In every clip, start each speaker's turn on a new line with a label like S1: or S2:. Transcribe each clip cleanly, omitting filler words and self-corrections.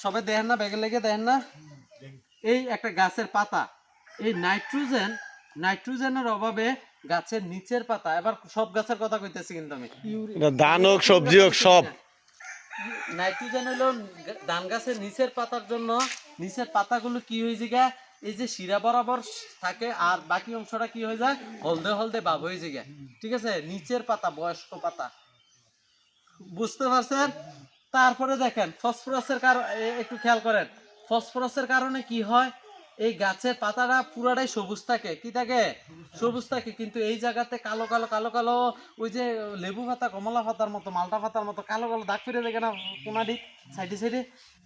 S1: সবাই দেখেন না, ব্যাগে লেগে দেখেন না, এই একটা গাছের পাতা, এই নাইট্রোজেনের অভাবে গাছের নিচের পাতা, এবার সব গাছের কথা কইতেছি কিন্তু আমি,
S2: ধান হোক সবজি হোক সব।
S1: নাইট্রোজেন হলো ধান গাছের নিচের পাতার জন্য, নিচের পাতাগুলো কি হয়ে যায়, এই যে শিরা বরাবর থাকে, আর বাকি অংশটা কি হয়ে যায়, হলদে হলদে ভাব হয়ে যায়, ঠিক আছে, নিচের পাতা, বয়স্ক পাতা, বুঝতে পারছেন? তারপরে দেখেন ফসফরাসের কারণ, একটু খেয়াল করেন, ফসফরাসের কারণে কি হয়, এই গাছের পাতাটা পুরাটাই সবুজ থাকে, কি থাকে, সবুজ থাকে, কিন্তু এই জায়গাতে কালো কালো কালো কালো, ওই যে লেবু পাতা, কমলা পাতার মতো, মালটা পাতার মতো কালো কালো দাগ ফিরে দেখে না কোনাডি সাইডে সাইডে,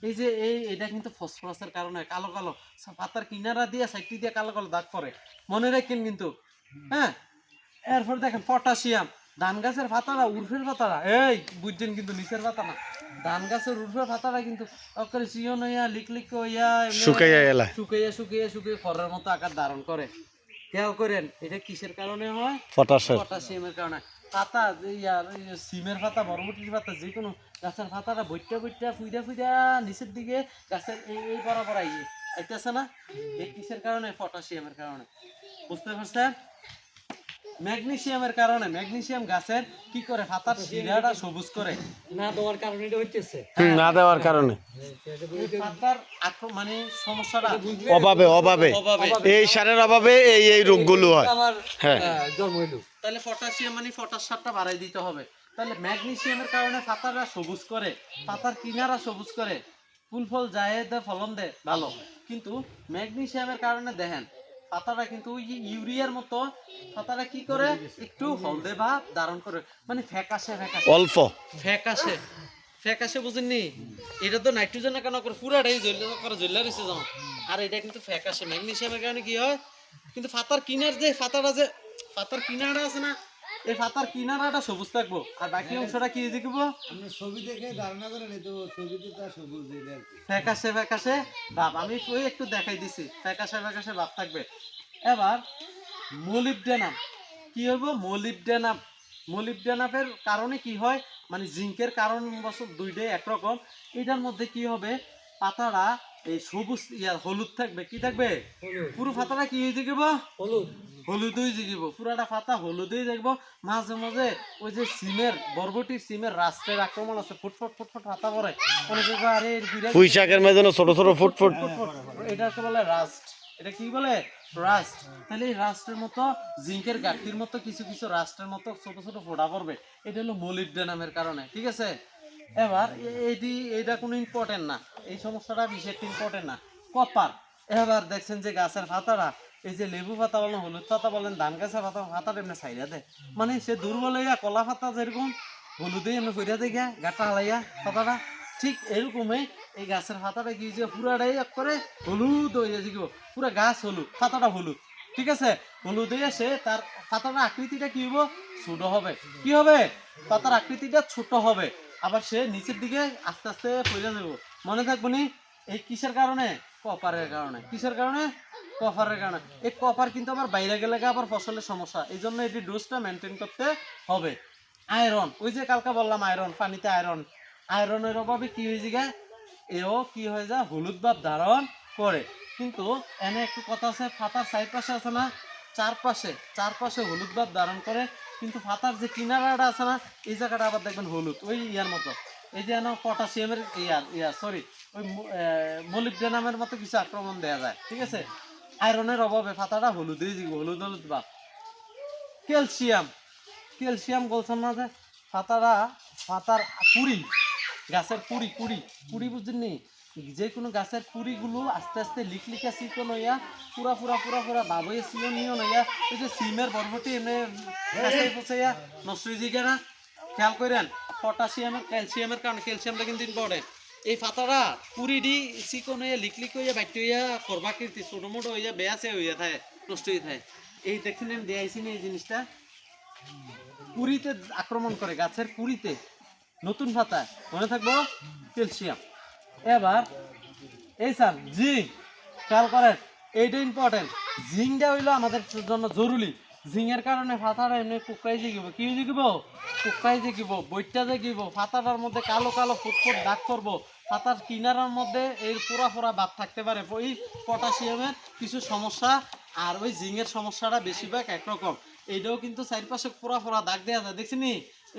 S1: এই যে এটা কিন্তু ফসফরাসের কারণে কালো কালো পাতার কিনারা দিয়ে সাইডটি দিয়ে কালো কালো দাগ পড়ে, মনে রাখেন কিন্তু। হ্যাঁ, এরপর দেখেন পটাশিয়াম, ধান গাছের পাতাটা, উর্ফের পাতাটা, এই বুঝছেন কিন্তু নিচের পাতা না, ধান গাছের উর্ফের পাতাটা কিন্তু চিয়ন হইয়া লিকলিক হইয়া
S2: শুকাইয়া গেলা,
S1: শুকাইয়া শুকিয়ে শুকিয়ে খড়ের মতো আকার ধারণ করে। খেয়াল করেন এটা কিসের কারণে হয়, পটাশিয়ামের কারণে। পাতা সিমের পাতা, বরবটির পাতা, যে কোনো গাছের পাতাটা বইটা বইটা ফুইরা ফুইরা নিচের দিকে গাছের এই বরাবর আইতেছে না, এই কিসের কারণে, পটাশিয়ামের কারণে, বুঝতে পারছেন? ম্যাগনেসিয়ামের কারণে, ম্যাগনেসিয়াম গাছের কি করে, পাতার শিরাটা সবুজ করে,
S3: না দেওয়ার কারণে এটা হইতেছে,
S2: না দেওয়ার কারণে,
S1: পাতার মানে সমস্যাটা
S2: অভাবে অভাবে এই সারের অভাবে এই রোগগুলো হয়।
S3: আমার
S2: হ্যাঁ,
S3: জন্ম হইলো।
S1: তাহলে পটাশিয়াম মানে পটাশ সারটা বাড়াই দিতে হবে। তাহলে ম্যাগনেসিয়ামের কারণে পাতাটা সবুজ করে, পাতার কিনারা সবুজ করে, ফুল ফল যায় দেয়, ফলন দেয় ভালো, কিন্তু ম্যাগনেসিয়ামের কারণে দেখেন পাতাটা কিন্তু ওই ইউরিয়ার মতো, পাতাটা কি করে, একটু হলদে ভাব ধারণ করে, মানে ফ্যাকাশে ফ্যাকাশে
S2: অল্প
S1: ফ্যাকাশে ফ্যাকাশে, বুঝেননি? এটা তো নাইট্রোজেনের কেন করে পুরাটাই জ্বললে রয়েছে যেমন, আর এটা কিন্তু ফ্যাকাশে, ম্যাগনেসিয়ামের কারণে কি হয়, কিন্তু পাতার কিনার যে পাতাটা, যে পাতার কিনারা আছে না, এই পাতার কিনারাটা সবুজ থাকবো, আর বাকি অংশটা কি দেখবো,
S3: ছবি দেখে ধারণা করে নেই তো, ছবিতে তো সবুজ
S1: ফ্যাকাশে ফ্যাকাশে ভাব। আমি ওই একটু দেখাই দিছি, ফ্যাকাশে ফ্যাকাশে ভাব থাকবে। এবার মোলিবডেনাম কি হইব, মোলিবডেনামের কারণে কি হয়, মানে জিঙ্কের কারণ বছর দুইটাই একরকম, এটার মধ্যে কি হবে, পাতাটা এই সবুজ হলুদ থাকবে, কি থাকবে, পুরো পাতাটা কি হয়ে যাবে,
S3: হলুদ
S1: হলুদ হয়ে যাবে, পুরাটা পাতা হলুদ হয়ে যাবো। মাঝে মাঝে ওই যে সিমের, বরবটির সিমের রাষ্ট্রের আক্রমণ আছে, ফুটফুট ফুটফুট পাতা পরে, অনেকে আরে
S2: পুঁই শাকের মেজে ছোট ছোট ফুটফুট,
S1: এটাকে বলে রাস্ট, এটা কি বলে, রাস্ট। তাহলে এই রাস্টের মতো, জিঙ্কের গাঠির মতো কিছু কিছু রাস্টের মতো ছোট ছোট ফোঁটা পড়বে, এটা হলো মোলিবডেনামের কারণে, ঠিক আছে? এবার এইটা কোনো ইম্পর্টেন্ট না, এই সমস্যাটা বিশেষ ইম্পর্টেন্ট না। কপার, এবার দেখছেন যে গাছের পাতাটা, এই যে লেবু পাতা বলেন, হলুদ পাতা বলেন, ধান গাছের পাতাটা এমনি ছাইরা দেয়, মানে সে দুর্বল হইয়া, কলা পাতা যেরকম হলুদে এমনি ফইরা দেয় গাটা হালাইয়া পাতাটা, ঠিক এরকমই এই গাছের পাতাটা কি যে পুরাটাই করে হলুদ হয়ে যাচ্ছে, পুরা গাছ হলুদ, পাতাটা হলুদ, ঠিক আছে? হলুদ হয়ে সে তার পাতার আকৃতিটা কি হবো, ছোট হবে, কি হবে, পাতার আকৃতিটা ছোট হবে, আবার সে নিচের দিকে আস্তে আস্তে পড়ে যাবো। মনে থাকবো নি, এই কিসের কারণে, কপারের কারণে, কিসের কারণে, কপারের কারণে। এই কপার কিন্তু আবার বাইরে গেলে আবার ফসলের সমস্যা, এই জন্য এটি ডোজটা মেনটেন করতে হবে। আয়রন, ওই যে কালকে বললাম আয়রন, পানিতে আয়রন, আয়রনের অভাবে কি হয়ে যায়, এও কি হয়ে যায়, হলুদ ভাব ধারণ করে। কিন্তু এনে একটু কথা আছে, পাতার সাইড পাশে আছে না, চারপাশে হলুদ ভাব ধারণ করে, কিন্তু পাতার যে কিনারাটা আছে না, এই জায়গাটা আবার দেখবেন হলুদ, ওই ইয়ার মতো, এই যে পটাশিয়ামের সরি, ওই মোলিবডেনামের মতো কিছু আক্রমণ দেওয়া যায়, ঠিক আছে? আয়রনের অভাবে পাতাটা হলুদ হয়ে যাবে, হলুদ হলুদ ভাব। ক্যালসিয়াম বলছেন না, যে পাতার কুড়ি, গাছের কুড়ি বুঝছেন, যে কোনো গাছের কুড়িগুলো আস্তে আস্তে লিকলিকা চিকন হইয়া পুরা পুরা পুরা পুরা ভাব হইয়া চিয়ন হইয়া, ওই যে সিমের বরবটি এমনি পচাইয়া নষ্ট হয়ে যায় না, খেয়াল করেন। পটাশিয়ামের ক্যালসিয়ামের কারণে, ক্যালসিয়ামটা কিন্তু ইম্পর্টেন্ট, এই পাতাটা কুড়িটি চিকন হইয়া লিকলিক হইয়া বাইট হইয়া করবাকৃতি ছোটো মোটো হইয়া বেয়াছে হইয়া থাকে, নষ্ট হয়ে থাকে। এই দেখছিলেন দেয়াইছি না এই জিনিসটা, কুড়িতে আক্রমণ করে, গাছের কুড়িতে, নতুন পাতা, মনে থাকবো ক্যালসিয়াম। এবার এই স্যার জিঙ্ক, খেয়াল করেন, এইটা ইম্পর্টেন্ট, জিঙ্কটা হইলো আমাদের জন্য জরুরি। জিঙ্কের কারণে পাতাটা এমনি কুকড়াই জিগিব, কি জিগিব, কুকড়াই জিগিব, বইটা জিগিব, পাতাটার মধ্যে কালো কালো ফুটফুট দাগ করবো, পাতার কিনারার মধ্যে এই ফোড়া ফোড়া ভাব থাকতে পারে। ওই পটাশিয়ামের কিছু সমস্যা আর ওই জিঙ্কের সমস্যাটা বেশিরভাগ একরকম। এইটাও কিন্তু চারপাশে ফোড়া ফোড়া দাগ দেওয়া যায়, দেখছিনি?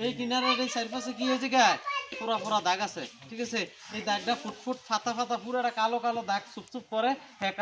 S1: এই কিনারের এই চারপাশে কি হয়েছে গায়ে ফোড়া ফোড়া দাগ আছে, ঠিক আছে? এই দাগটা ফুটফুট ফাতা ফাতা পুরো একটা কালো কালো দাগ চুপ চুপ করে, এক